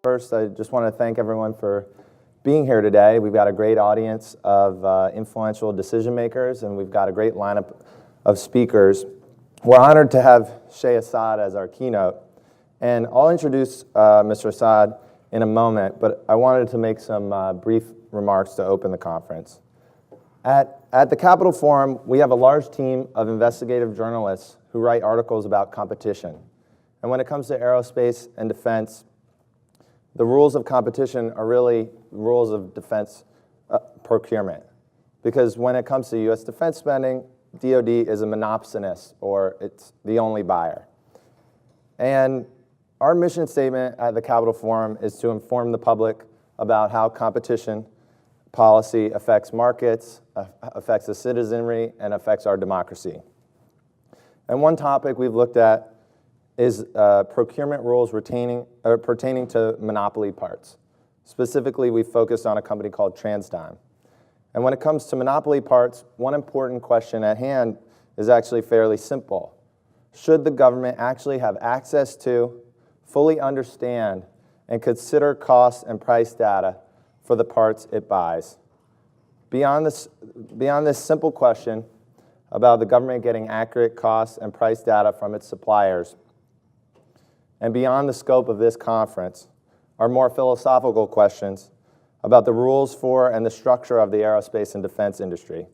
First, I just want to thank everyone for being here today. We've got a great audience of influential decision makers, and we've got a great lineup of speakers. We're honored to have Shay Assad as our keynote, and I'll introduce Mr. Assad in a moment, but I wanted to make some brief remarks to open the conference. At the Capitol Forum, we have a large team of investigative journalists who write articles about competition. And when it comes to aerospace and defense, the rules of competition are really rules of defense procurement. Because when it comes to U.S. defense spending, DoD is a monopolist, or it's the only buyer. And our mission statement at the Capitol Forum is to inform the public about how competition policy affects markets, affects the citizenry, and affects our democracy. And one topic we've looked at is procurement rules pertaining to monopoly parts. Specifically, we focused on a company called TransDigm. And when it comes to monopoly parts, one important question at hand is actually fairly simple. Should the government actually have access to, fully understand, and consider cost and price data for the parts it buys? Beyond this simple question about the government getting accurate cost and price data from its suppliers, and beyond the scope of this conference, are more philosophical questions about the rules for and the structure of the aerospace and defense industry.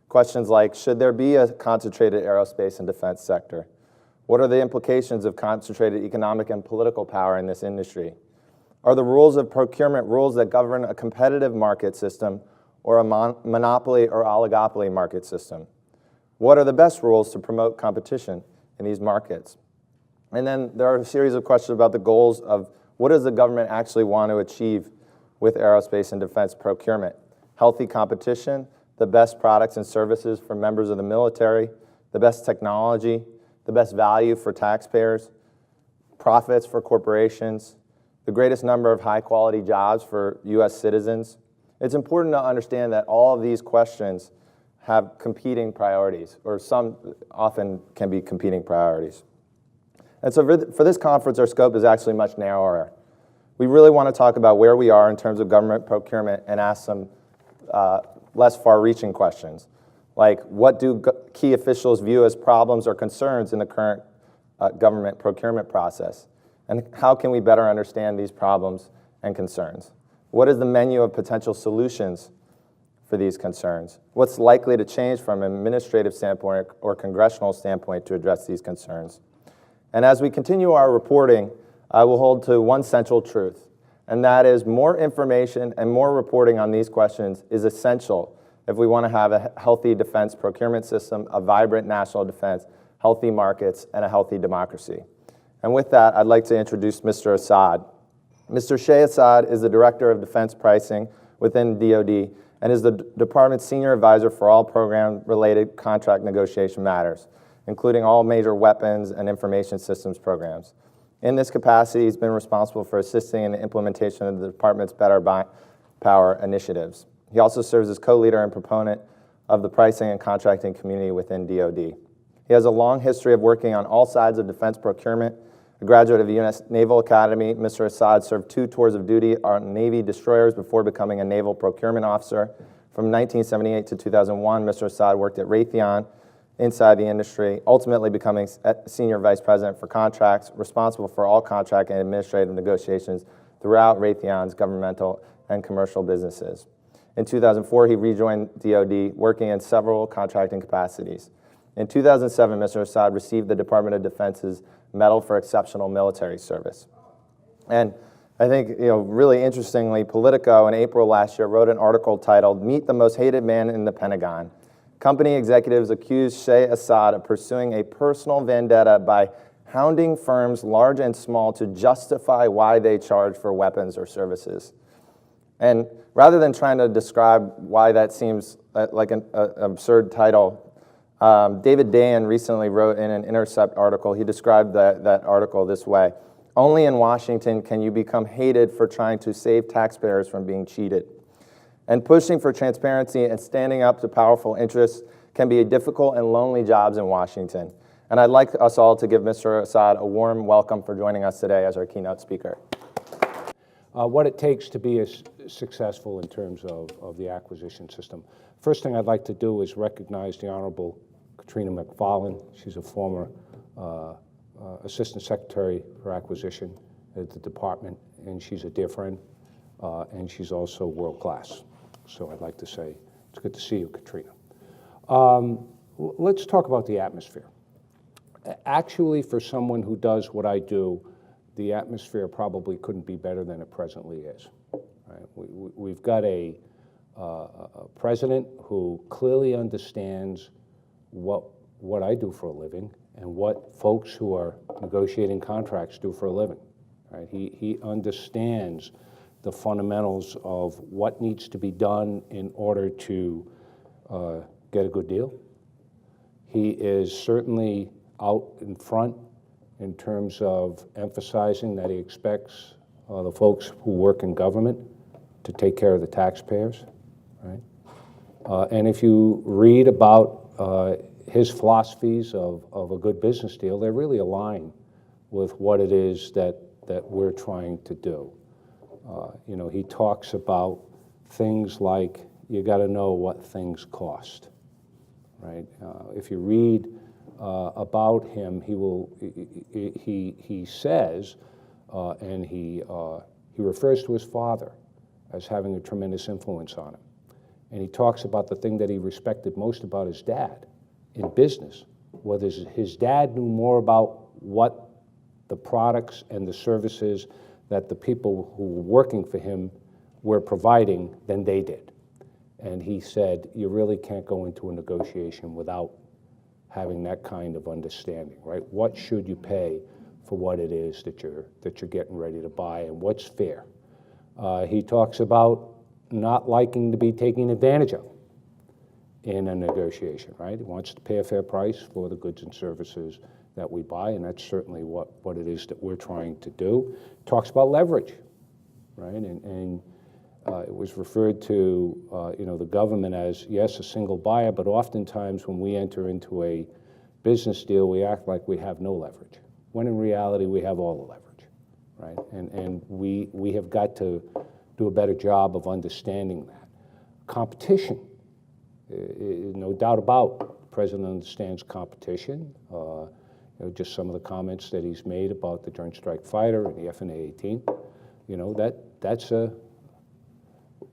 Questions like, should there be a concentrated aerospace and defense sector? What are the implications of concentrated economic and political power in this industry? Are the rules of procurement rules that govern a competitive market system or a monopoly or oligopoly market system? What are the best rules to promote competition in these markets? And then there are a series of questions about the goals of what does the government actually want to achieve with aerospace and defense procurement? Healthy competition, the best products and services for members of the military, the best technology, the best value for taxpayers, profits for corporations, the greatest number of high-quality jobs for U.S. citizens. It's important to understand that all of these questions have competing priorities, or some often can be competing priorities. And so for this conference, our scope is actually much narrower. We really want to talk about where we are in terms of government procurement and ask some less far-reaching questions, like what do key officials view as problems or concerns in the current government procurement process? And how can we better understand these problems and concerns? What is the menu of potential solutions for these concerns? What's likely to change from an administrative standpoint or congressional standpoint to address these concerns? And as we continue our reporting, I will hold to one central truth, and that is more information and more reporting on these questions is essential if we want to have a healthy defense procurement system, a vibrant national defense, healthy markets, and a healthy democracy. And with that, I'd like to introduce Mr. Assad. Mr. Shay Assad is the Director of Defense Pricing within DoD and is the department's senior advisor for all program-related contract negotiation matters, including all major weapons and information systems programs. In this capacity, he's been responsible for assisting in the implementation of the department's Better Power initiatives. He also serves as co-leader and proponent of the pricing and contracting community within DoD. He has a long history of working on all sides of defense procurement. A graduate of the U.S. Naval Academy, Mr. Assad served 2 tours of duty on Navy destroyers before becoming a naval procurement officer. From 1978 to 2001, Mr. Assad worked at Raytheon inside the industry, ultimately becoming Senior Vice President for Contracts, responsible for all contract and administrative negotiations throughout Raytheon's governmental and commercial businesses. In 2004, he rejoined DoD, working in several contracting capacities. In 2007, Mr. Assad received the Department of Defense's Medal for Exceptional Military Service. And I think, really interestingly, Politico in April last year wrote an article titled, "Meet the Most Hated Man in the Pentagon." Company executives accused Shay Assad of pursuing a personal vendetta by hounding firms large and small to justify why they charge for weapons or services. And rather than trying to describe why that seems like an absurd title, David Dayen recently wrote in an Intercept article, he described that article this way: "Only in Washington can you become hated for trying to save taxpayers from being cheated. And pushing for transparency and standing up to powerful interests can be a difficult and lonely jobs in Washington." And I'd like us all to give Mr. Assad a warm welcome for joining us today as our keynote speaker. what it takes to be successful in terms of the acquisition system. First thing I'd like to do is recognize the Honorable Katrina McFarland. She's a former Assistant Secretary for Acquisition at the department, and she's a dear friend, and she's also world-class. So I'd like to say it's good to see you, Katrina. Let's talk about the atmosphere. Actually, for someone who does what I do, the atmosphere probably couldn't be better than it presently is. Right? We've got a president who clearly understands what I do for a living and what folks who are negotiating contracts do for a living. Right? He understands the fundamentals of what needs to be done in order to get a good deal. He is certainly out in front in terms of emphasizing that he expects the folks who work in government to take care of the taxpayers, right? And if you read about his philosophies of a good business deal, they really align with what it is that we're trying to do. You know, he talks about things like you got to know what things cost, right? If you read about him, he says, and he refers to his father as having a tremendous influence on him. And he talks about the thing that he respected most about his dad in business, whether his dad knew more about what the products and the services that the people who were working for him were providing than they did. And he said, you really can't go into a negotiation without having that kind of understanding, right? What should you pay for what it is that you're getting ready to buy, and what's fair? He talks about not liking to be taken advantage of in a negotiation, right? He wants to pay a fair price for the goods and services that we buy, and that's certainly what it is that we're trying to do. Talks about leverage, right? And it was referred to, you know, the government as, yes, a single buyer, but oftentimes when we enter into a business deal, we act like we have no leverage, when in reality we have all the leverage, right? And we have got to do a better job of understanding that. Competition, no doubt about, the president understands competition. You know, just some of the comments that he's made about the Joint Strike Fighter and the F/A-18, you know, that's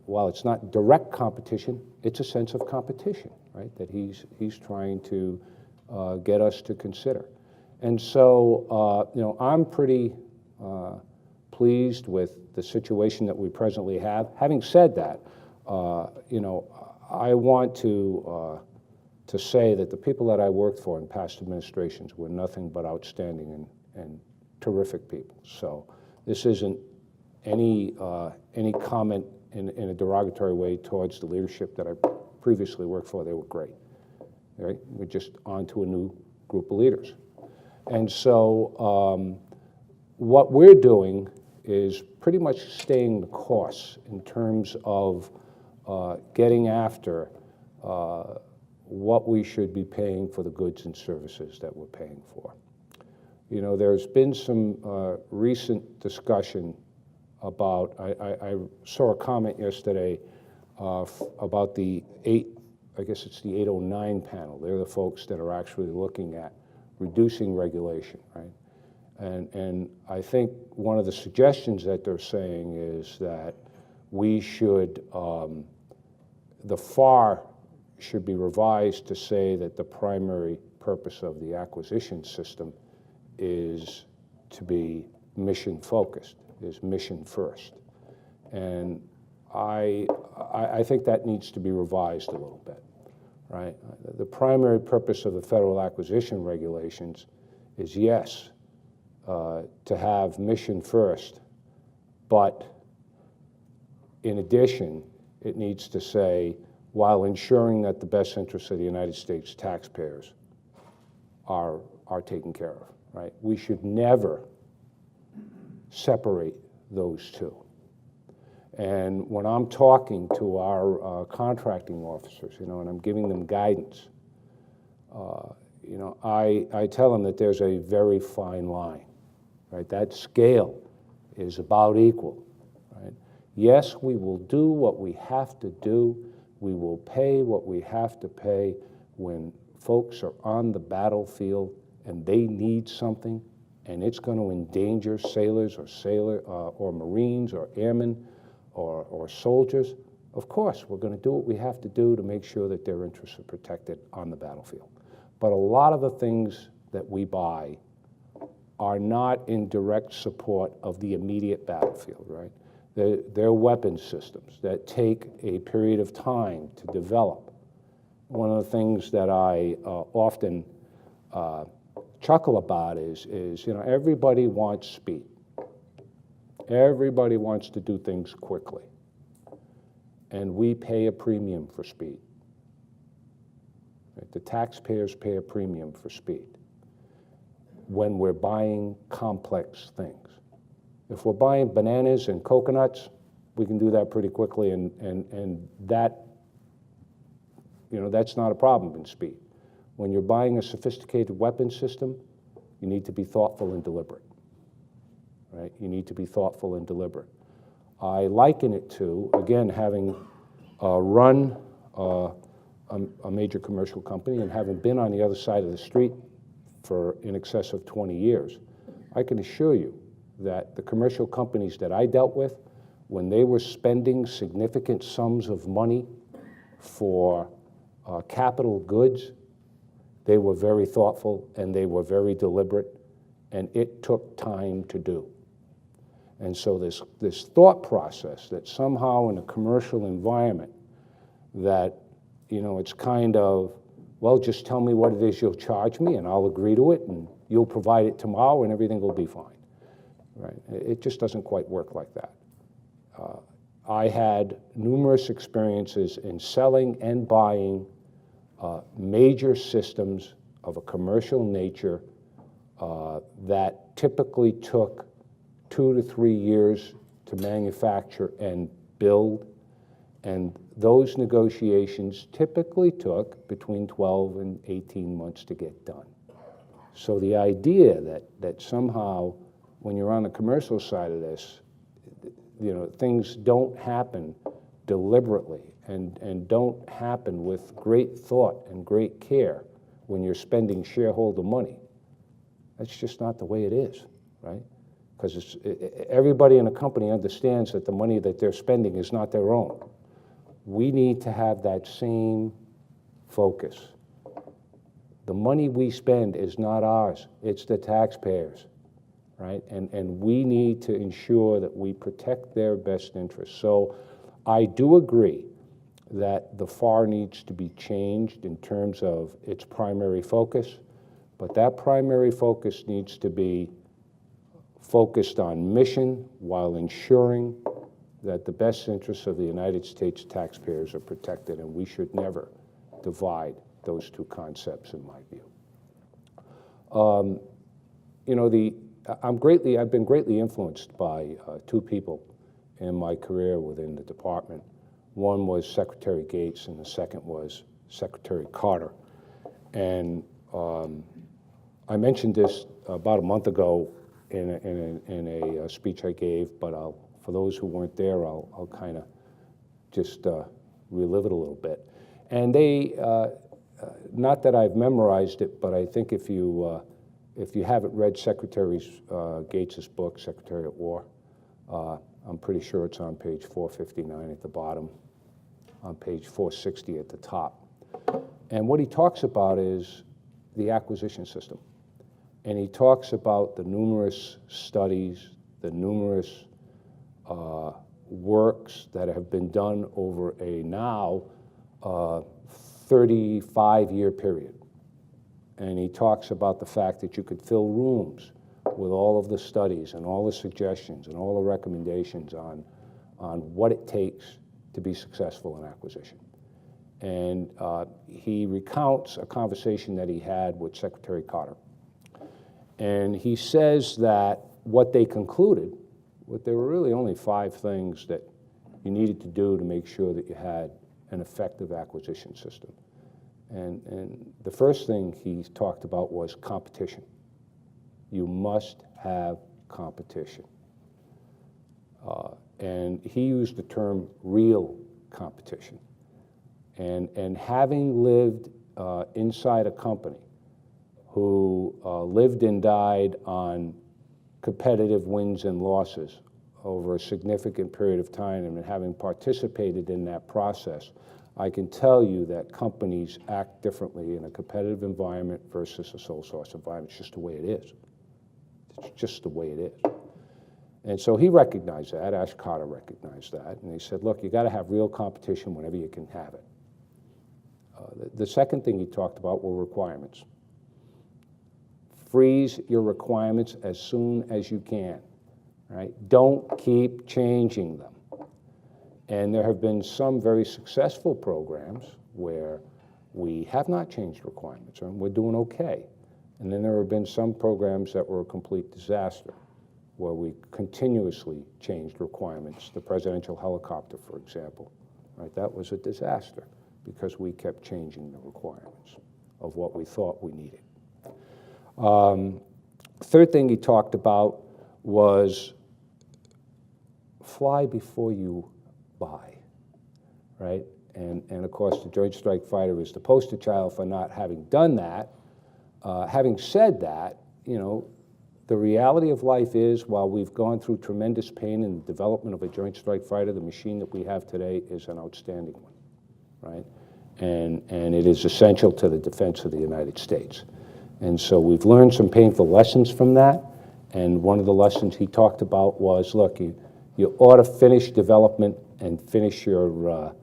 while it's not direct competition, it's a sense of competition, right, that he's trying to get us to consider. And so, you know, I'm pretty pleased with the situation that we presently have. Having said that, you know, I want to say that the people that I worked for in past administrations were nothing but outstanding and terrific people. So this isn't any comment in a derogatory way towards the leadership that I previously worked for. They were great. Right? We're just on to a new group of leaders. And so what we're doing is pretty much staying the course in terms of getting after what we should be paying for the goods and services that we're paying for. You know, there's been some recent discussion about, I saw a comment yesterday about the I guess it's the 809 panel. They're the folks that are actually looking at reducing regulation, right? And I think one of the suggestions that they're saying is that we should, the FAR should be revised to say that the primary purpose of the acquisition system is to be mission focused, is mission first. And I think that needs to be revised a little bit, right? The primary purpose of the federal acquisition regulations is, yes, to have mission first, but in addition, it needs to say, while ensuring that the best interests of the United States taxpayers are taken care of, right? We should never separate those two. And when I'm talking to our contracting officers, you know, and I'm giving them guidance, you know, I tell them that there's a very fine line, right? That scale is about equal, right? Yes, we will do what we have to do. We will pay what we have to pay when folks are on the battlefield and they need something and it's going to endanger sailors or Marines or airmen or soldiers. Of course, we're going to do what we have to do to make sure that their interests are protected on the battlefield. But a lot of the things that we buy are not in direct support of the immediate battlefield, right? They're weapons systems that take a period of time to develop. One of the things that I often chuckle about is, you know, everybody wants speed. Everybody wants to do things quickly. And we pay a premium for speed. Right? The taxpayers pay a premium for speed when we're buying complex things. If we're buying bananas and coconuts, we can do that pretty quickly, and that, you know, that's not a problem in speed. When you're buying a sophisticated weapon system, you need to be thoughtful and deliberate, right? You need to be thoughtful and deliberate. I liken it to, again, having run a major commercial company and having been on the other side of the street for in excess of 20 years, I can assure you that the commercial companies that I dealt with, when they were spending significant sums of money for capital goods, they were very thoughtful and they were very deliberate, and it took time to do. And so this thought process that somehow in a commercial environment that, you know, it's kind of, well, just tell me what it is you'll charge me and I'll agree to it and you'll provide it tomorrow and everything will be fine, right? It just doesn't quite work like that. I had numerous experiences in selling and buying major systems of a commercial nature that typically took 2 to 3 years to manufacture and build, and those negotiations typically took between 12 and 18 months to get done. So the idea that somehow when you're on the commercial side of this, you know, things don't happen deliberately and don't happen with great thought and great care when you're spending shareholder money, that's just not the way it is, right? Because everybody in a company understands that the money that they're spending is not their own. We need to have that same focus. The money we spend is not ours, it's the taxpayers, right? And we need to ensure that we protect their best interests. So I do agree that the FAR needs to be changed in terms of its primary focus, but that primary focus needs to be focused on mission while ensuring that the best interests of the United States taxpayers are protected, and we should never divide those two concepts, in my view. You know, I've been greatly influenced by two people in my career within the department. One was Secretary Gates, and the second was Secretary Carter. And I mentioned this about a month ago in a speech I gave, but for those who weren't there, I'll kind of just relive it a little bit. And they, not that I've memorized it, but I think if you haven't read Secretary Gates's book, Secretary at War, I'm pretty sure it's on page 459 at the bottom, on page 460 at the top. And what he talks about is the acquisition system. And he talks about the numerous studies, the numerous works that have been done over a now 35-year period. And he talks about the fact that you could fill rooms with all of the studies and all the suggestions and all the recommendations on what it takes to be successful in acquisition. And he recounts a conversation that he had with Secretary Carter. And he says that what they concluded, there were really only 5 things that you needed to do to make sure that you had an effective acquisition system. And the first thing he talked about was competition. You must have competition. And he used the term real competition. And having lived inside a company who lived and died on competitive wins and losses over a significant period of time, and having participated in that process, I can tell you that companies act differently in a competitive environment versus a sole source environment. It's just the way it is. It's just the way it is. And so he recognized that, Ash Carter recognized that, and he said, look, you got to have real competition whenever you can have it. The second thing he talked about were requirements. Freeze your requirements as soon as you can, right? Don't keep changing them. And there have been some very successful programs where we have not changed requirements, and we're doing okay. And then there have been some programs that were a complete disaster, where we continuously changed requirements. The presidential helicopter, for example, right? That was a disaster because we kept changing the requirements of what we thought we needed. Third thing he talked about was fly before you buy, right? And of course, the Joint Strike Fighter is the poster child for not having done that. Having said that, you know, the reality of life is, while we've gone through tremendous pain in the development of a Joint Strike Fighter, the machine that we have today is an outstanding one, right? And it is essential to the defense of the United States. And so we've learned some painful lessons from that. And one of the lessons he talked about was, look, you ought to finish development and finish your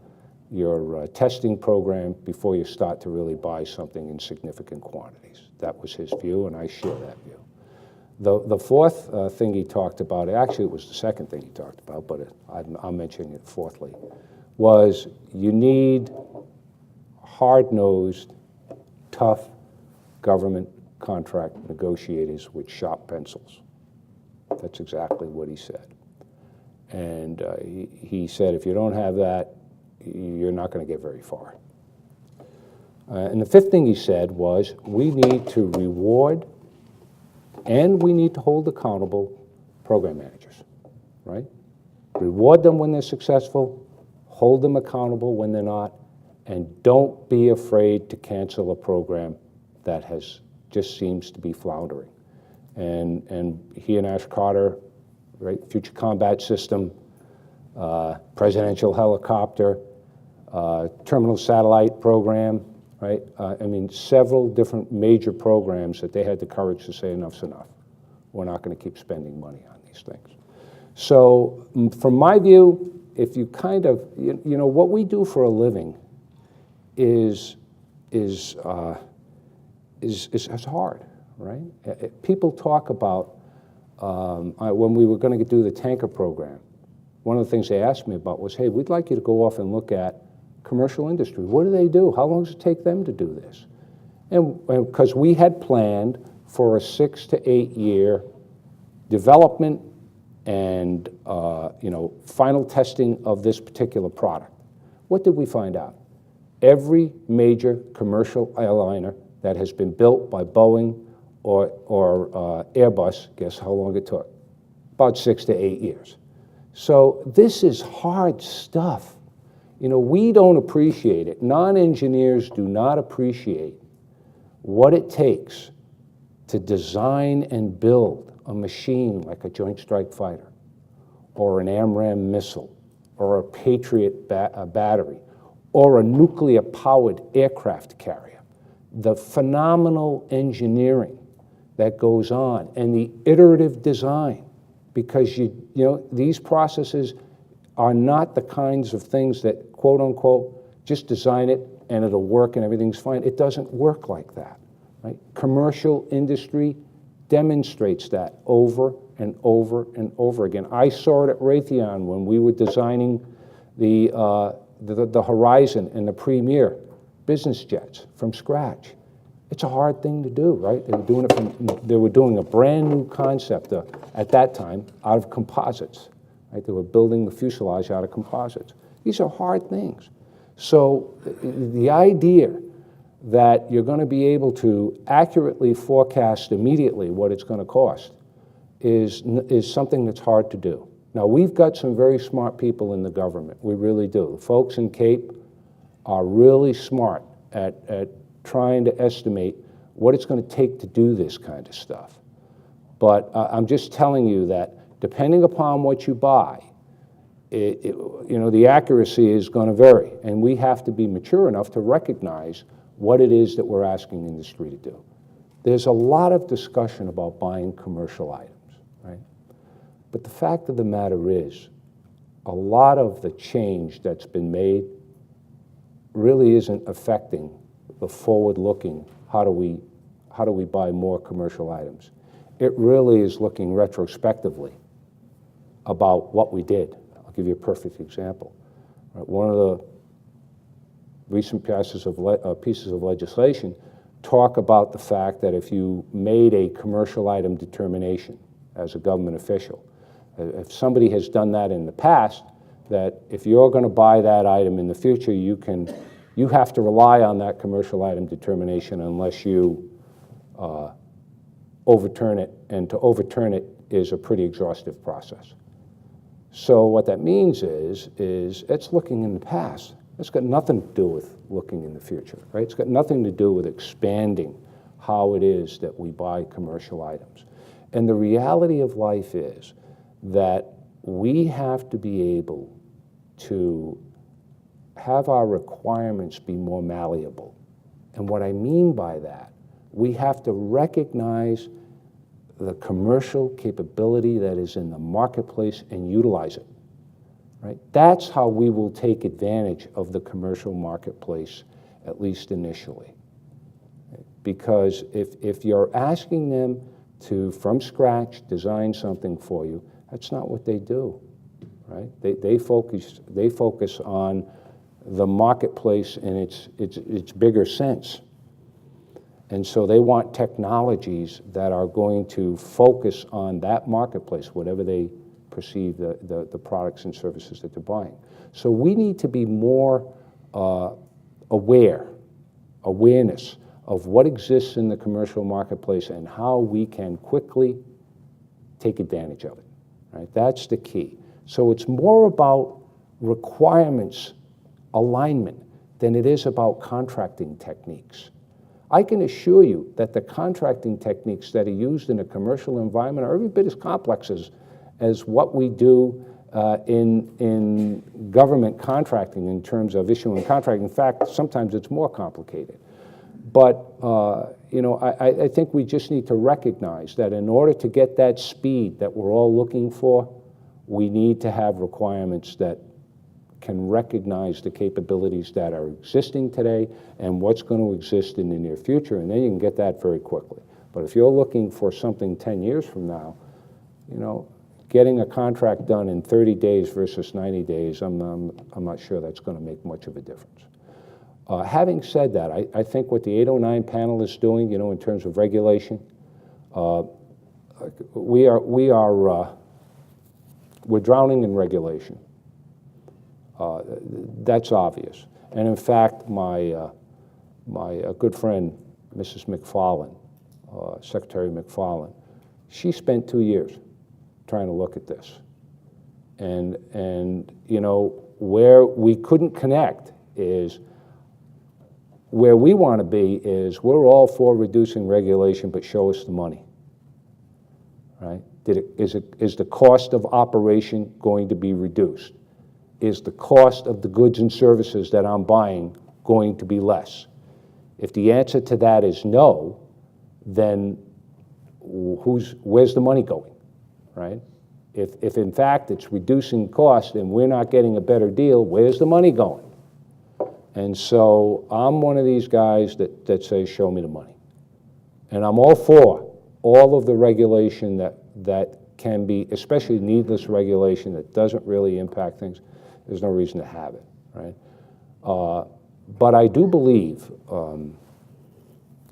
testing program before you start to really buy something in significant quantities. That was his view, and I share that view. The fourth thing he talked about, actually it was the second thing he talked about, but I'm mentioning it fourthly, was you need hard-nosed, tough government contract negotiators with sharp pencils. That's exactly what he said. And he said, if you don't have that, you're not going to get very far. And the fifth thing he said was, we need to reward and we need to hold accountable program managers, right? Reward them when they're successful, hold them accountable when they're not, and don't be afraid to cancel a program that just seems to be floundering. And he and Ash Carter, right, Future Combat System, presidential helicopter, terminal satellite program, right? I mean, several different major programs that they had the courage to say enough's enough. We're not going to keep spending money on these things. So from my view, if you kind of, you know, what we do for a living is hard, right? People talk about, when we were going to do the tanker program, one of the things they asked me about was, hey, we'd like you to go off and look at commercial industry. What do they do? How long does it take them to do this? And because we had planned for a 6 to 8 year development and you know, final testing of this particular product. What did we find out? Every major commercial airliner that has been built by Boeing or Airbus, guess how long it took? About 6 to 8 years. So this is hard stuff. You know, we don't appreciate it. Non-engineers do not appreciate what it takes to design and build a machine like a Joint Strike Fighter or an AMRAAM missile or a Patriot battery or a nuclear-powered aircraft carrier. The phenomenal engineering that goes on and the iterative design, because you know, these processes are not the kinds of things that, quote unquote, just design it and it'll work and everything's fine. It doesn't work like that, right? Commercial industry demonstrates that over and over and over again. I saw it at Raytheon when we were designing the Horizon and the Premier business jets from scratch. It's a hard thing to do, right? They were doing a brand new concept at that time out of composites. Right? They were building the fuselage out of composites. These are hard things. So the idea that you're going to be able to accurately forecast immediately what it's going to cost is something that's hard to do. Now, we've got some very smart people in the government. We really do. The folks in CAPE are really smart at trying to estimate what it's going to take to do this kind of stuff. But I'm just telling you that depending upon what you buy, the accuracy is going to vary. And we have to be mature enough to recognize what it is that we're asking industry to do. There's a lot of discussion about buying commercial items, right? But the fact of the matter is, a lot of the change that's been made really isn't affecting the forward-looking, how do we buy more commercial items? It really is looking retrospectively about what we did. I'll give you a perfect example. Right, one of the recent pieces of legislation talk about the fact that if you made a commercial item determination as a government official, if somebody has done that in the past, that if you're going to buy that item in the future, you have to rely on that commercial item determination unless you overturn it, and to overturn it is a pretty exhaustive process. So what that means is it's looking in the past. It's got nothing to do with looking in the future, right? It's got nothing to do with expanding how it is that we buy commercial items. And the reality of life is that we have to be able to have our requirements be more malleable. And what I mean by that, we have to recognize the commercial capability that is in the marketplace and utilize it. Right? That's how we will take advantage of the commercial marketplace, at least initially. Because if you're asking them to, from scratch, design something for you, that's not what they do. Right? They focus on the marketplace in its bigger sense. And so they want technologies that are going to focus on that marketplace, whatever they perceive the products and services that they're buying. So we need to be more awareness of what exists in the commercial marketplace and how we can quickly take advantage of it. Right? That's the key. So it's more about requirements alignment than it is about contracting techniques. I can assure you that the contracting techniques that are used in a commercial environment are every bit as complex as what we do in government contracting in terms of issuing contract. In fact, sometimes it's more complicated. But I think we just need to recognize that in order to get that speed that we're all looking for, we need to have requirements that can recognize the capabilities that are existing today and what's going to exist in the near future, and then you can get that very quickly. But if you're looking for something 10 years from now, getting a contract done in 30 days versus 90 days, I'm not sure that's going to make much of a difference. Having said that, I think what the 809 panel is doing, in terms of regulation, we're drowning in regulation. That's obvious. And in fact, my good friend, Mrs. McFarlane, Secretary McFarlane, she spent 2 years trying to look at this. And where we couldn't connect is, where we want to be is, we're all for reducing regulation, but show us the money, right? Is the cost of operation going to be reduced? Is the cost of the goods and services that I'm buying going to be less? If the answer to that is no, then where's the money going, right? If in fact it's reducing cost and we're not getting a better deal, where's the money going? And so I'm one of these guys that says, show me the money. And I'm all for all of the regulation that can be, especially needless regulation that doesn't really impact things. There's no reason to have it, right? But I do believe,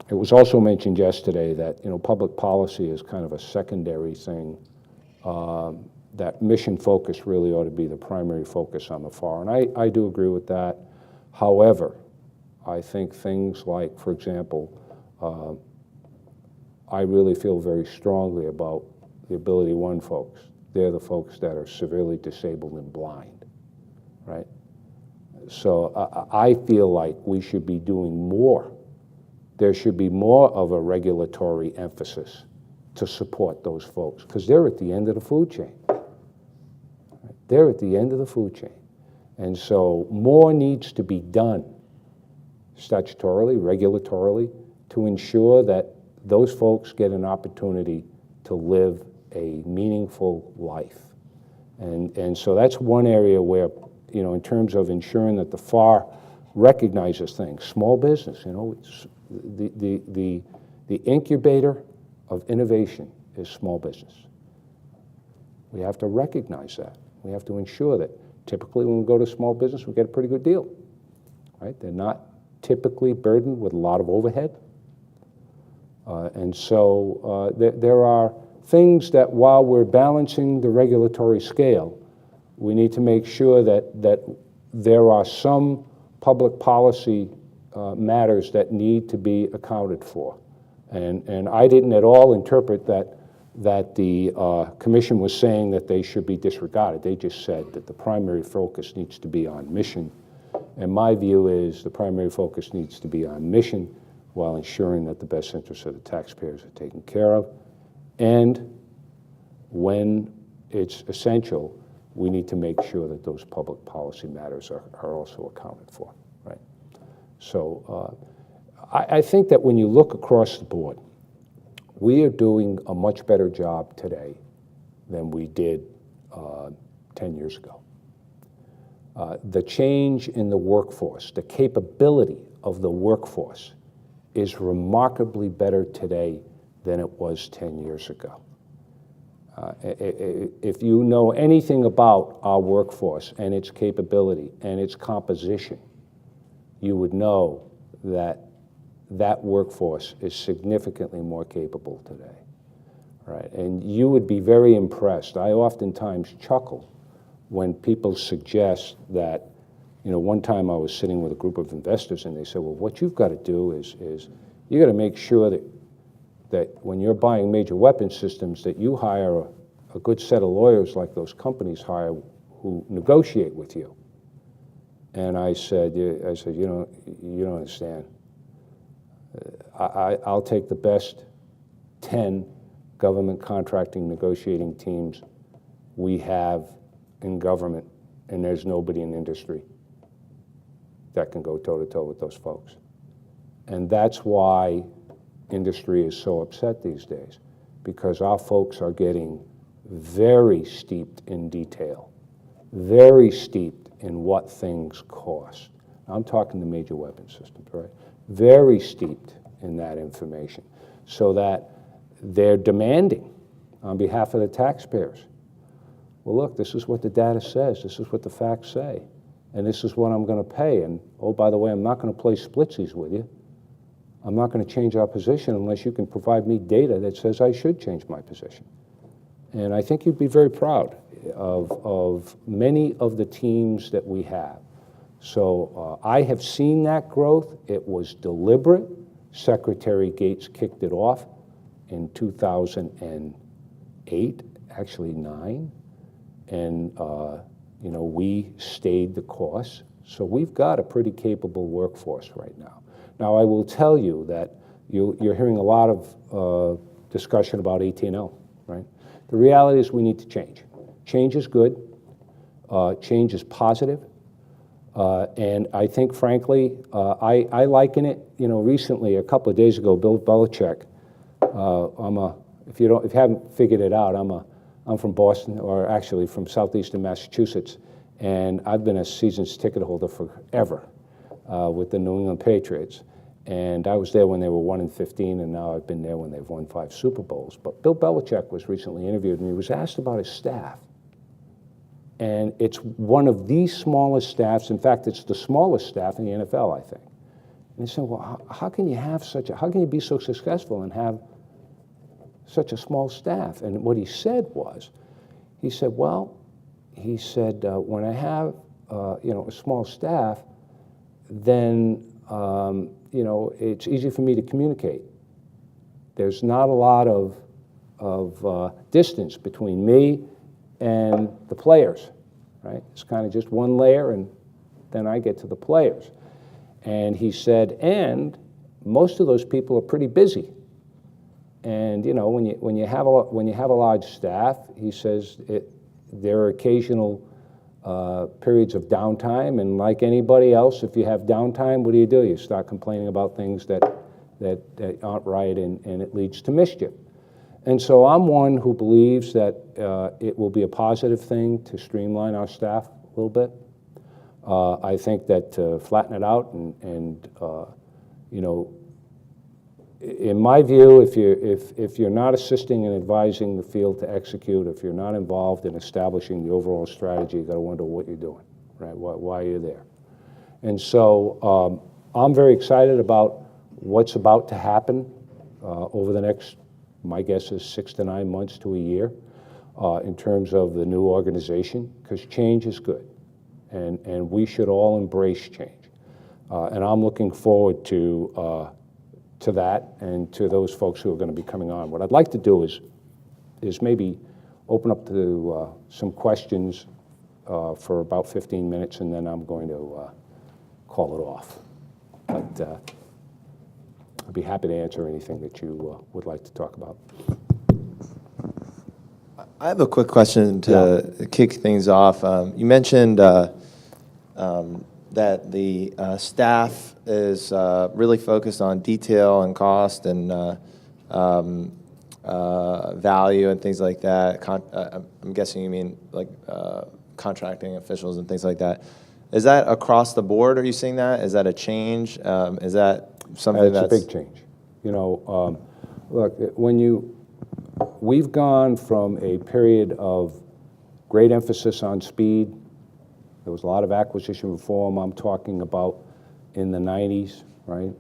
it was also mentioned yesterday that public policy is kind of a secondary thing, that mission focus really ought to be the primary focus on the FAR, and I do agree with that. However, I think things like, for example, I really feel very strongly about the Ability One folks. they're the folks that are severely disabled and blind, right? So I feel like we should be doing more. There should be more of a regulatory emphasis to support those folks, because they're at the end of the food chain. Right? They're at the end of the food chain. And so more needs to be done statutorily, regulatorily, to ensure that those folks get an opportunity to live a meaningful life. And so that's one area where, you know, in terms of ensuring that the FAR recognizes things. Small business, you know, it's the incubator of innovation is small business. We have to recognize that. We have to ensure that typically when we go to small business, we get a pretty good deal, right? They're not typically burdened with a lot of overhead. And so there are things that while we're balancing the regulatory scale, we need to make sure that there are some public policy matters that need to be accounted for. And I didn't at all interpret that the commission was saying that they should be disregarded. They just said that the primary focus needs to be on mission. And my view is the primary focus needs to be on mission while ensuring that the best interests of the taxpayers are taken care of. And when it's essential, we need to make sure that those public policy matters are also accounted for, right? So I think that when you look across the board, we are doing a much better job today than we did 10 years ago. The change in the workforce, the capability of the workforce is remarkably better today than it was 10 years ago. If you know anything about our workforce and its capability and its composition, you would know that that workforce is significantly more capable today, right? And you would be very impressed. I oftentimes chuckle when people suggest that, you know, one time I was sitting with a group of investors and they said, well, what you've got to do is you got to make sure that when you're buying major weapon systems that you hire a good set of lawyers like those companies hire who negotiate with you. And I said, you don't understand. I'll take the best 10 government contracting negotiating teams we have in government, and there's nobody in industry that can go toe-to-toe with those folks. And that's why industry is so upset these days, because our folks are getting very steeped in detail, very steeped in what things cost. I'm talking the major weapon systems, right? Very steeped in that information, so that they're demanding on behalf of the taxpayers. Well, look, this is what the data says, this is what the facts say, and this is what I'm going to pay. And oh, by the way, I'm not going to play splitsies with you. I'm not going to change our position unless you can provide me data that says I should change my position. And I think you'd be very proud of many of the teams that we have. So I have seen that growth. It was deliberate. Secretary Gates kicked it off in 2008, actually 9. And you know, we stayed the course. So we've got a pretty capable workforce right now. Now, I will tell you that you're hearing a lot of discussion about AT&L, right? The reality is we need to change. Change is good. Change is positive. And I think, frankly, I liken it, you know, recently, a couple of days ago, Bill Belichick, if you haven't figured it out, I'm from Boston, or actually from southeastern Massachusetts, and I've been a season's ticket holder forever with the New England Patriots. And I was there when they were 1-15, and now I've been there when they've won 5 Super Bowls. But Bill Belichick was recently interviewed, and he was asked about his staff. And it's one of the smallest staffs. In fact, it's the smallest staff in the NFL, I think. And he said, well, how can you be so successful and have such a small staff? And what he said was, when I have, you know, a small staff, then, you know, it's easy for me to communicate. There's not a lot of distance between me and the players, right? It's kind of just one layer, and then I get to the players. And he said, and most of those people are pretty busy. And you know, when you have a large staff, he says there are occasional periods of downtime, and like anybody else, if you have downtime, what do? You start complaining about things that aren't right, and it leads to mischief. And so I'm one who believes that it will be a positive thing to streamline our staff a little bit. I think that to flatten it out and you know, in my view, if you're not assisting and advising the field to execute, if you're not involved in establishing the overall strategy, you got to wonder what you're doing, right? Why are you there? And so I'm very excited about what's about to happen over the next, my guess is 6 to 9 months to a year in terms of the new organization, because change is good, and we should all embrace change. And I'm looking forward to that and to those folks who are going to be coming on. What I'd like to do is maybe open up to some questions for about 15 minutes, and then I'm going to call it off. But I'd be happy to answer anything that you would like to talk about. I have a quick question to kick things off. You mentioned that the staff is really focused on detail and cost and value and things like that. I'm guessing you mean like contracting officials and things like that. Is that across the board? Are you seeing that? Is that a change? Is that something that's a big change? You know, look, we've gone from a period of great emphasis on speed. There was a lot of acquisition reform I'm talking about in the 90s, right?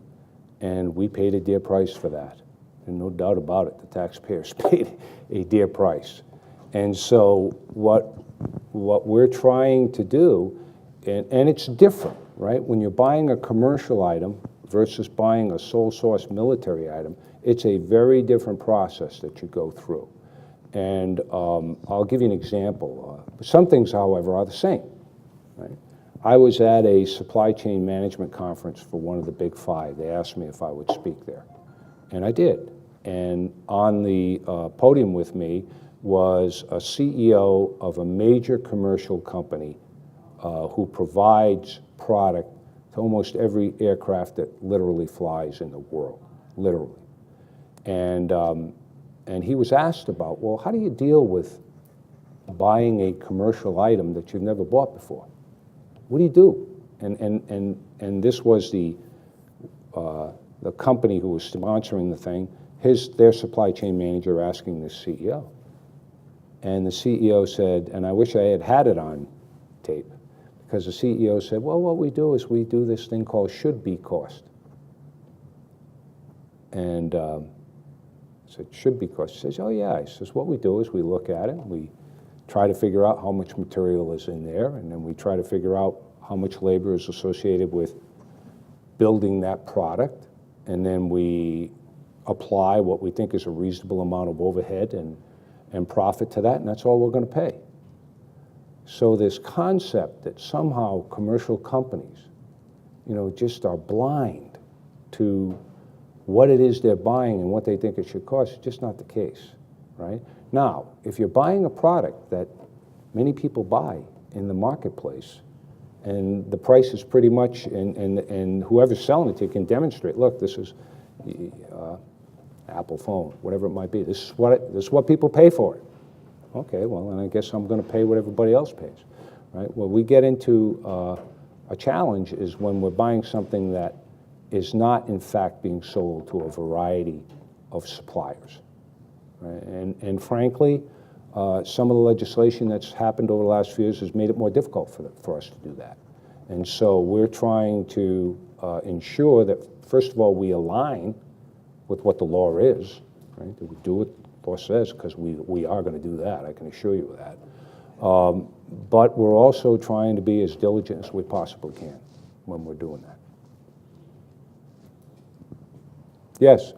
And we paid a dear price for that. And no doubt about it, the taxpayers paid a dear price. And so what we're trying to do, and it's different, right? When you're buying a commercial item versus buying a sole source military item, it's a very different process that you go through. And I'll give you an example. Some things, however, are the same. Right? I was at a supply chain management conference for one of the big five. They asked me if I would speak there, and I did. And on the podium with me was a CEO of a major commercial company who provides product to almost every aircraft that literally flies in the world, literally. And he was asked about, well, how do you deal with buying a commercial item that you've never bought before? What do you do? And this was the company who was sponsoring the thing, their supply chain manager asking the CEO. And the CEO said, and I wish I had it on tape, because the CEO said, well, what we do is we do this thing called should-be cost. And I said, should-be cost? He says, oh yeah. He says, what we do is we look at it, we try to figure out how much material is in there, and then we try to figure out how much labor is associated with building that product, and then we apply what we think is a reasonable amount of overhead and profit to that, and that's all we're going to pay. So this concept that somehow commercial companies, you know, just are blind to what it is they're buying and what they think it should cost is just not the case, right? Now, if you're buying a product that many people buy in the marketplace, and the price is pretty much, and whoever's selling it to you can demonstrate, look, this is Apple phone, whatever it might be. This is what people pay for it. Okay, well, then I guess I'm going to pay what everybody else pays, right? Well, we get into a challenge is when we're buying something that is not, in fact, being sold to a variety of suppliers. Right? And frankly, some of the legislation that's happened over the last few years has made it more difficult for us to do that. And so we're trying to ensure that, first of all, we align with what the law is, right? That we do what the law says, because we are going to do that, I can assure you of that. But we're also trying to be as diligent as we possibly can when we're doing that. Yes?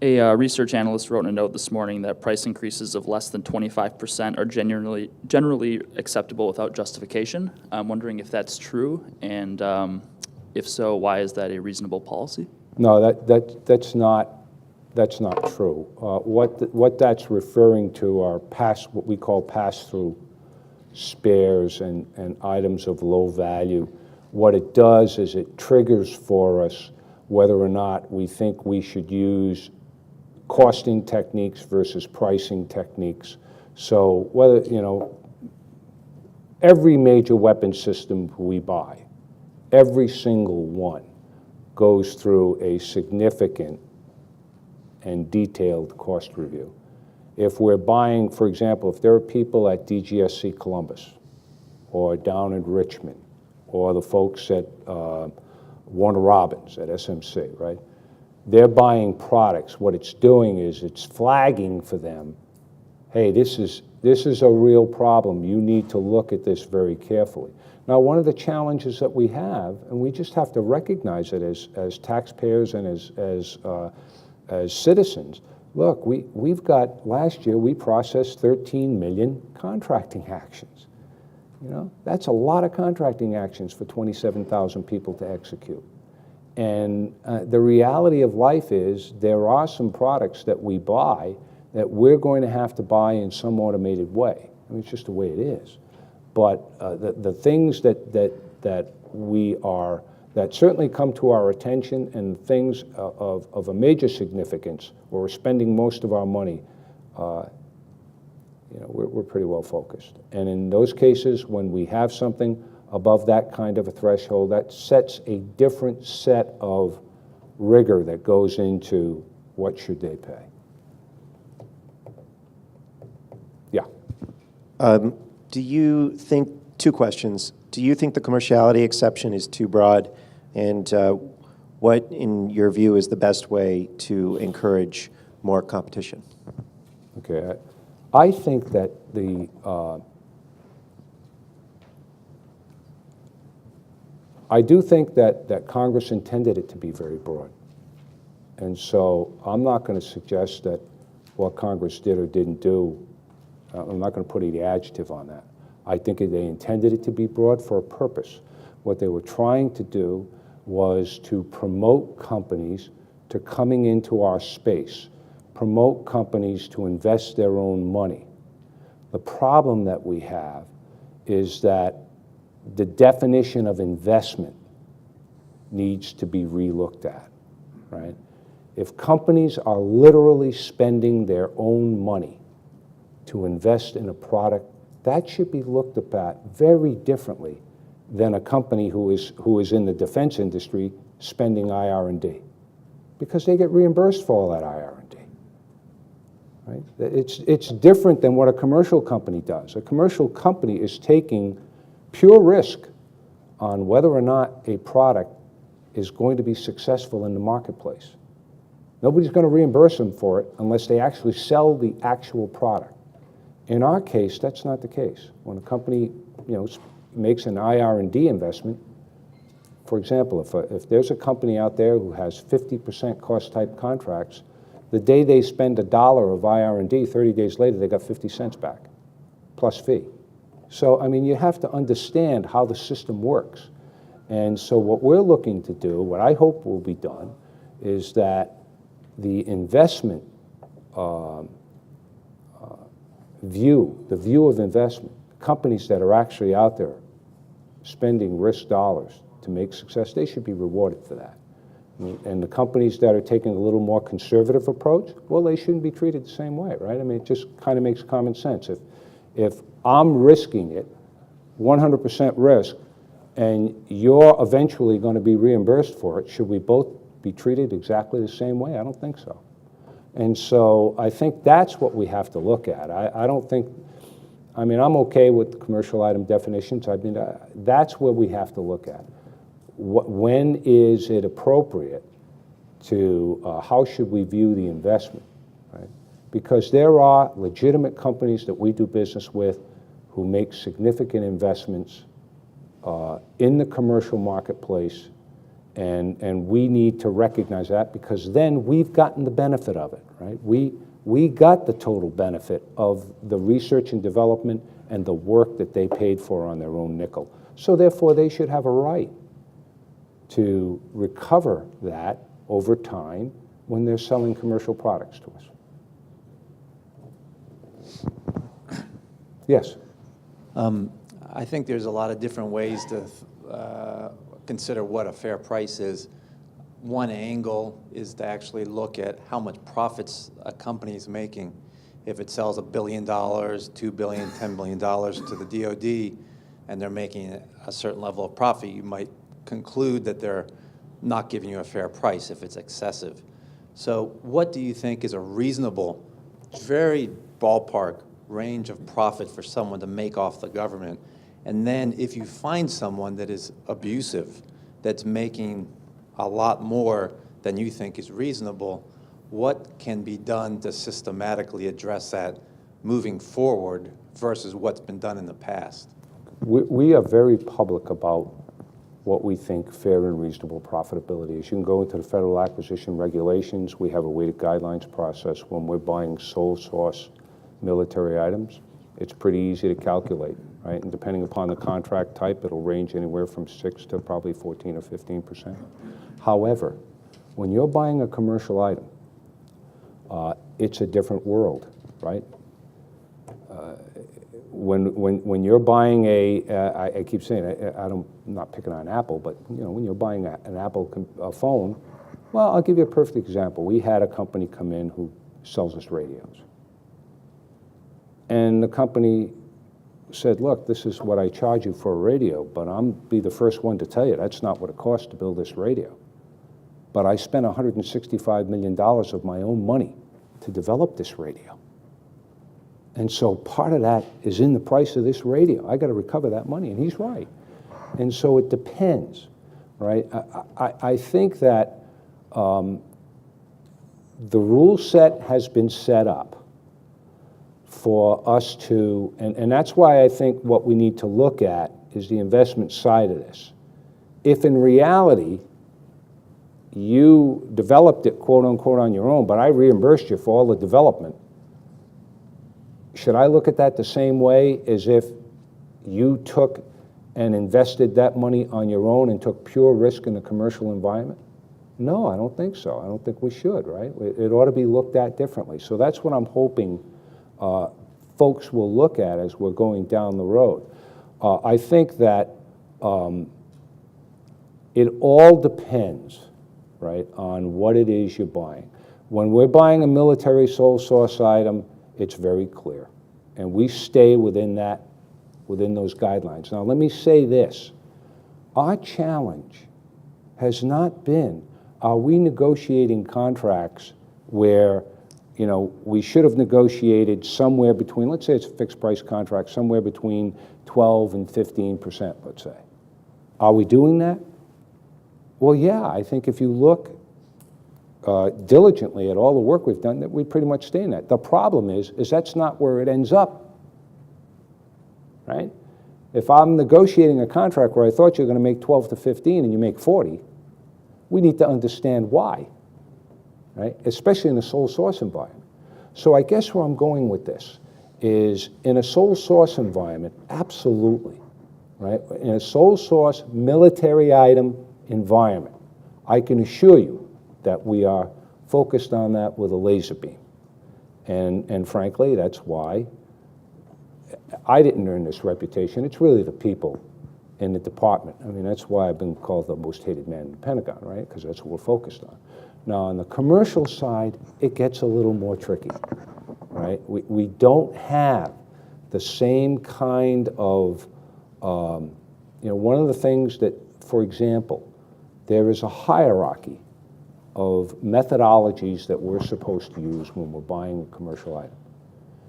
A research analyst wrote in a note this morning that price increases of less than 25% are generally acceptable without justification. I'm wondering if that's true, and if so, why is that a reasonable policy? No, that's not true. What that's referring to are what we call pass-through spares and items of low value. What it does is it triggers for us whether or not we think we should use costing techniques versus pricing techniques. So whether, every major weapon system we buy, every single one goes through a significant and detailed cost review. If we're buying, for example, if there are people at DGSC Columbus or down in Richmond or the folks at Warner Robins at SMC, right? They're buying products. What it's doing is it's flagging for them, hey, this is a real problem. You need to look at this very carefully. Now, one of the challenges that we have, and we just have to recognize it as taxpayers and as citizens, look, we've got, last year we processed 13 million contracting actions. That's a lot of contracting actions for 27,000 people to execute. And the reality of life is there are some products that we buy that we're going to have to buy in some automated way. I mean, it's just the way it is. But the things that certainly come to our attention and things of a major significance where we're spending most of our money, we're pretty well focused. And in those cases, when we have something above that kind of a threshold, that sets a different set of rigor that goes into what should they pay. Yeah. Do you think, two questions, do you think the commerciality exception is too broad? And what, in your view, is the best way to encourage more competition? Okay, I think that I do think that Congress intended it to be very broad. And so I'm not going to suggest that what Congress did or didn't do, I'm not going to put any adjective on that. I think they intended it to be broad for a purpose. What they were trying to do was to promote companies to coming into our space, promote companies to invest their own money. The problem that we have is that the definition of investment needs to be relooked at, right? If companies are literally spending their own money to invest in a product, that should be looked at very differently than a company who is in the defense industry spending IR&D, because they get reimbursed for all that IR&D. Right? It's different than what a commercial company does. A commercial company is taking pure risk on whether or not a product is going to be successful in the marketplace. Nobody's going to reimburse them for it unless they actually sell the actual product. In our case, that's not the case. When a company, makes an IR&D investment, for example, if there's a company out there who has 50% cost type contracts, the day they spend $1 of IR&D, 30 days later, they got 50 cents back, plus fee. So, I mean, you have to understand how the system works. And so what we're looking to do, what I hope will be done, is that the investment the view of investment, companies that are actually out there spending risk dollars to make success, they should be rewarded for that. And the companies that are taking a little more conservative approach, well, they shouldn't be treated the same way, right? I mean, it just kind of makes common sense. If I'm risking it, 100% risk, and you're eventually going to be reimbursed for it, should we both be treated exactly the same way? I don't think so. And so I think that's what we have to look at. I don't think, I mean, I'm okay with the commercial item definitions. I mean, that's where we have to look at. When is it appropriate to, how should we view the investment, right? Because there are legitimate companies that we do business with who make significant investments in the commercial marketplace, And we need to recognize that, because then we've gotten the benefit of it, right? We got the total benefit of the research and development and the work that they paid for on their own nickel. So therefore, they should have a right to recover that over time when they're selling commercial products to us. Yes? I think there's a lot of different ways to consider what a fair price is. One angle is to actually look at how much profits a company is making. If it sells $1 billion, $2 billion, $10 billion to the DoD, and they're making a certain level of profit, you might conclude that they're not giving you a fair price if it's excessive. So what do you think is a reasonable, very ballpark range of profit for someone to make off the government? And then if you find someone that is abusive, that's making a lot more than you think is reasonable, what can be done to systematically address that moving forward versus what's been done in the past? We are very public about what we think fair and reasonable profitability is. You can go into the federal acquisition regulations. We have a weighted guidelines process when we're buying sole source military items. It's pretty easy to calculate, right? And depending upon the contract type, it'll range anywhere from 6 to probably 14 or 15%. However, when you're buying a commercial item, it's a different world, right? When you're buying I keep saying, I'm not picking on Apple, but when you're buying an Apple phone, well, I'll give you a perfect example. We had a company come in who sells us radios. And the company said, look, this is what I charge you for a radio, but I'll be the first one to tell you that's not what it costs to build this radio. But I spent $165 million of my own money to develop this radio. And so part of that is in the price of this radio. I got to recover that money, and he's right. And so it depends, right? I think that the rule set has been set up for us to, and that's why I think what we need to look at is the investment side of this. If in reality you developed it, quote unquote, on your own, but I reimbursed you for all the development, should I look at that the same way as if you took and invested that money on your own and took pure risk in the commercial environment? No, I don't think so. I don't think we should, right? It ought to be looked at differently. So that's what I'm hoping folks will look at as we're going down the road. I think that it all depends, right, on what it is you're buying. When we're buying a military sole source item, it's very clear, and we stay within those guidelines. Now, let me say this. Our challenge has not been, are we negotiating contracts where, we should have negotiated somewhere between, let's say it's a fixed price contract, somewhere between 12 and 15%, let's say. Are we doing that? Well, yeah, I think if you look diligently at all the work we've done, that we pretty much stay in that. The problem is that's not where it ends up, right? If I'm negotiating a contract where I thought you're going to make 12 to 15 and you make 40, we need to understand why, right? Especially in a sole source environment. So I guess where I'm going with this is in a sole source environment, absolutely, right? In a sole source military item environment, I can assure you that we are focused on that with a laser beam. And frankly, that's why I didn't earn this reputation. It's really the people in the department. I mean, that's why I've been called the most hated man in the Pentagon, right? Because that's what we're focused on. Now, on the commercial side, it gets a little more tricky, right? We don't have the same kind of, one of the things that, for example, there is a hierarchy of methodologies that we're supposed to use when we're buying a commercial item.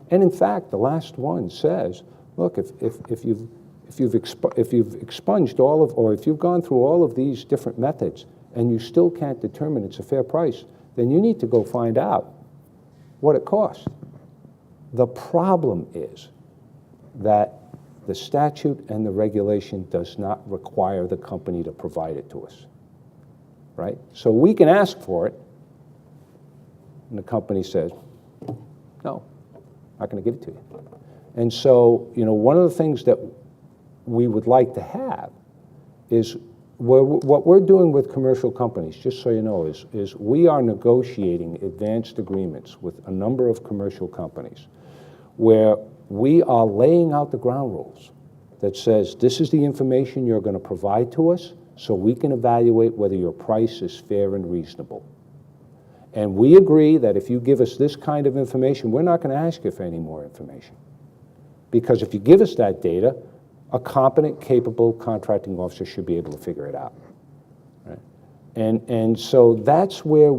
And in fact, the last one says, look, if you've expunged all of, or if you've gone through all of these different methods and you still can't determine it's a fair price, then you need to go find out what it costs. The problem is that the statute and the regulation does not require the company to provide it to us. right? So we can ask for it, and the company says, no, not going to give it to you. And so, one of the things that we would like to have is what we're doing with commercial companies, just so you know, is we are negotiating advanced agreements with a number of commercial companies where we are laying out the ground rules that says this is the information you're going to provide to us so we can evaluate whether your price is fair and reasonable. And we agree that if you give us this kind of information, we're not going to ask you for any more information. Because if you give us that data, a competent, capable contracting officer should be able to figure it out. Right? And so that's where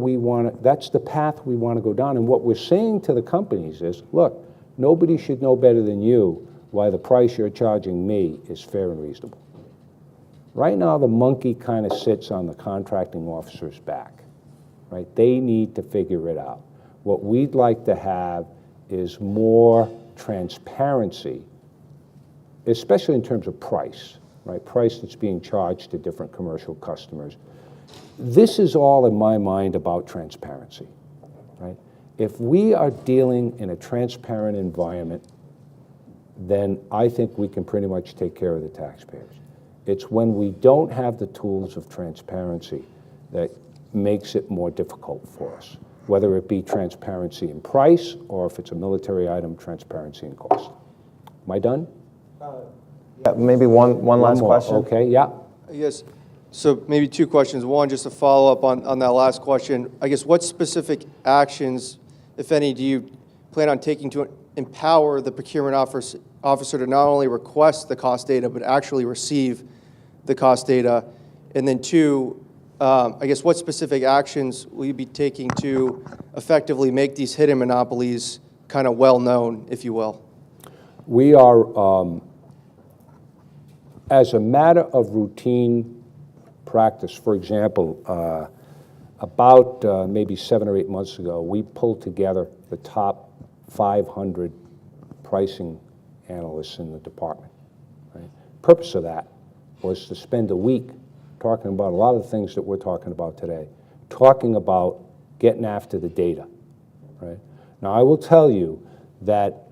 that's the path we want to go down. And what we're saying to the companies is, look, nobody should know better than you why the price you're charging me is fair and reasonable. Right now, the monkey kind of sits on the contracting officer's back. Right? They need to figure it out. What we'd like to have is more transparency, especially in terms of price, right? Price that's being charged to different commercial customers. This is all, in my mind, about transparency, right? If we are dealing in a transparent environment, then I think we can pretty much take care of the taxpayers. It's when we don't have the tools of transparency that makes it more difficult for us, whether it be transparency in price or if it's a military item, transparency in cost. Am I done? Yeah, maybe one last more. question. Okay, yeah. Yes. So maybe two questions. One, just to follow up on that last question. I guess what specific actions, if any, do you plan on taking to empower the procurement officer to not only request the cost data, but actually receive the cost data? And then two, I guess what specific actions will you be taking to effectively make these hidden monopolies kind of well-known, if you will? We are, as a matter of routine practice, for example, about maybe 7 or 8 months ago, we pulled together the top 500 pricing analysts in the department. Right? Purpose of that was to spend a week talking about a lot of the things that we're talking about today, talking about getting after the data. Right? Now, I will tell you that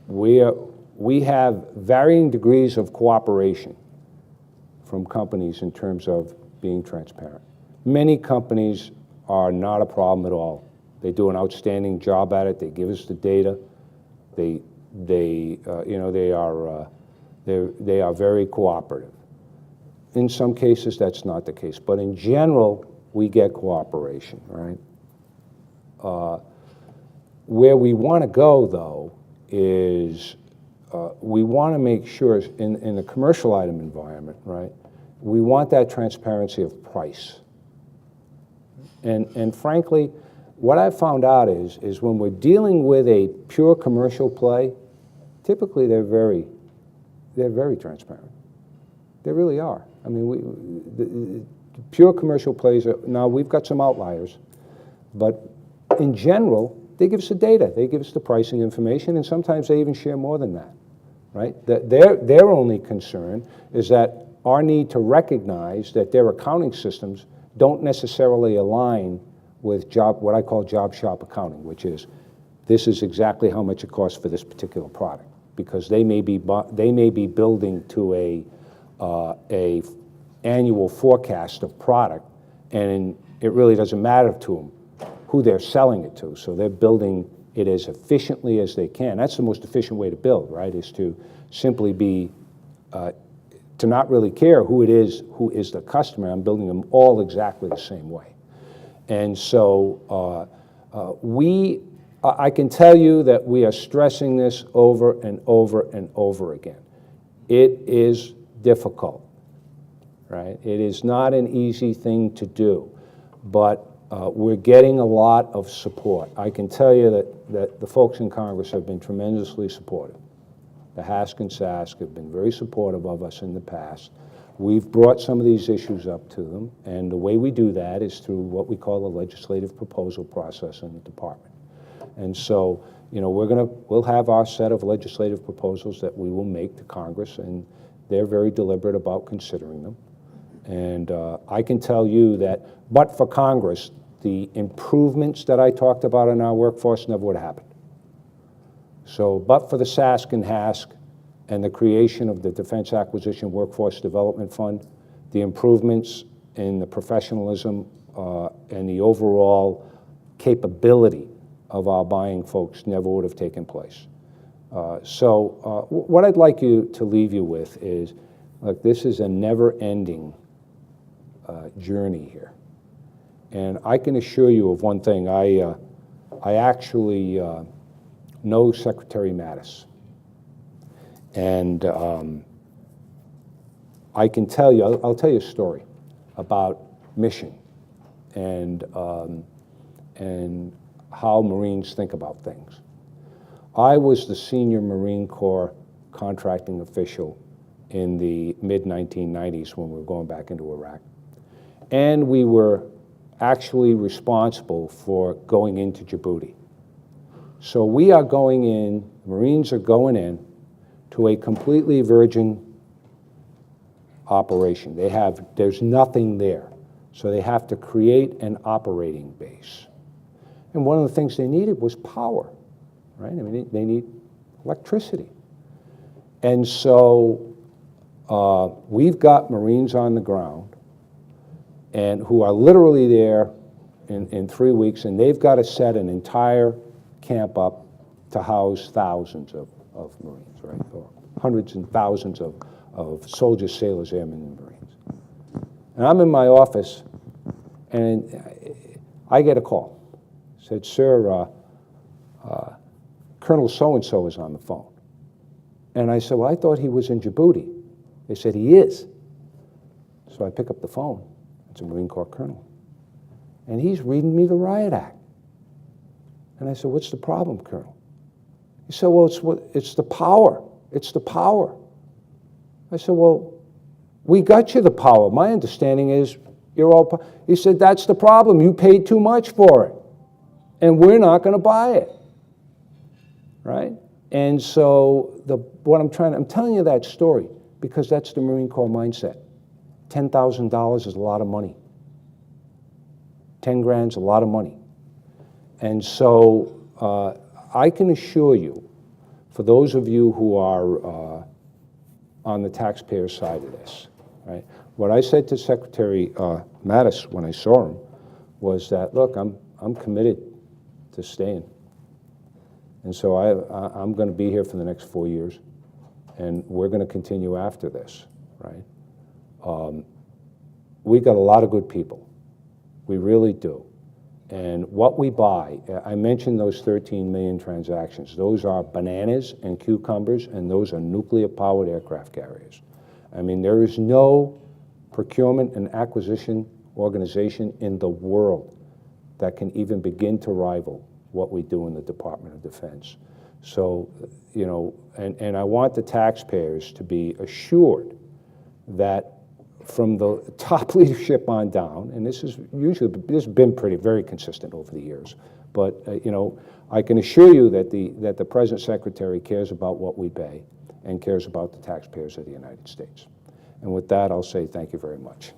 we have varying degrees of cooperation from companies in terms of being transparent. Many companies are not a problem at all. They do an outstanding job at it. They give us the data. They are very cooperative. In some cases, that's not the case, but in general, we get cooperation, right? Where we want to go, though, is we want to make sure in the commercial item environment, right, we want that transparency of price. And frankly, what I've found out is when we're dealing with a pure commercial play, typically they're very transparent. They really are. I mean, the pure commercial plays now we've got some outliers, but in general, they give us the data, they give us the pricing information, and sometimes they even share more than that, right? Their only concern is that our need to recognize that their accounting systems don't necessarily align with what I call job shop accounting, which is this is exactly how much it costs for this particular product, because they may be building to a annual forecast of product, and it really doesn't matter to them who they're selling it to. So they're building it as efficiently as they can. That's the most efficient way to build, right? Is to simply be to not really care who it is, who is the customer. I'm building them all exactly the same way. And so I can tell you that we are stressing this over and over and over again. It is difficult, right? It is not an easy thing to do, but we're getting a lot of support. I can tell you that the folks in Congress have been tremendously supportive. The HASC and SASC have been very supportive of us in the past. We've brought some of these issues up to them, and the way we do that is through what we call the legislative proposal process in the department. And so, you know, we'll have our set of legislative proposals that we will make to Congress, and they're very deliberate about considering them. And I can tell you that, but for Congress, the improvements that I talked about in our workforce never would have happened. So, but for the SASC and HASC and the creation of the Defense Acquisition Workforce Development Fund, the improvements in the professionalism and the overall capability of our buying folks never would have taken place. So what I'd like you to leave you with is, look, this is a never-ending journey here. And I can assure you of one thing. I actually know Secretary Mattis. And I can tell you, I'll tell you a story about mission and how Marines think about things. I was the senior Marine Corps contracting official in the mid-1990s when we were going back into Iraq. And we were actually responsible for going into Djibouti. So we are going in, Marines are going in to a completely virgin operation. There's nothing there. So they have to create an operating base. And one of the things they needed was power, right? I mean, they need electricity. And so we've got Marines on the ground and who are literally there in 3 weeks, and they've got to set an entire camp up to house thousands of Marines, right? Or hundreds and thousands of soldiers, sailors, airmen, and Marines. And I'm in my office, and I get a call. Said, sir, Colonel so-and-so is on the phone. And I said, well, I thought he was in Djibouti. They said, he is. So I pick up the phone. It's a Marine Corps colonel. And he's reading me the Riot Act. And I said, what's the problem, Colonel? He said, well, it's the power. It's the power. I said, well, we got you the power. My understanding is you're all... He said, that's the problem. You paid too much for it. And we're not going to buy it, right? And so I'm telling you that story because that's the Marine Corps mindset. $10,000 is a lot of money. 10 grand's a lot of money. And so I can assure you, for those of you who are on the taxpayer side of this, right? What I said to Secretary Mattis when I saw him was that, look, I'm committed to staying. And so I'm going to be here for the next 4 years, and we're going to continue after this, right? We got a lot of good people. We really do. And what we buy, I mentioned those 13 million transactions. Those are bananas and cucumbers, and those are nuclear-powered aircraft carriers. I mean, there is no procurement and acquisition organization in the world that can even begin to rival what we do in the Department of Defense. So, you know, and I want the taxpayers to be assured that from the top leadership on down, and this has been very consistent over the years, but you know, I can assure you that the present secretary cares about what we pay and cares about the taxpayers of the United States. And with that, I'll say thank you very much.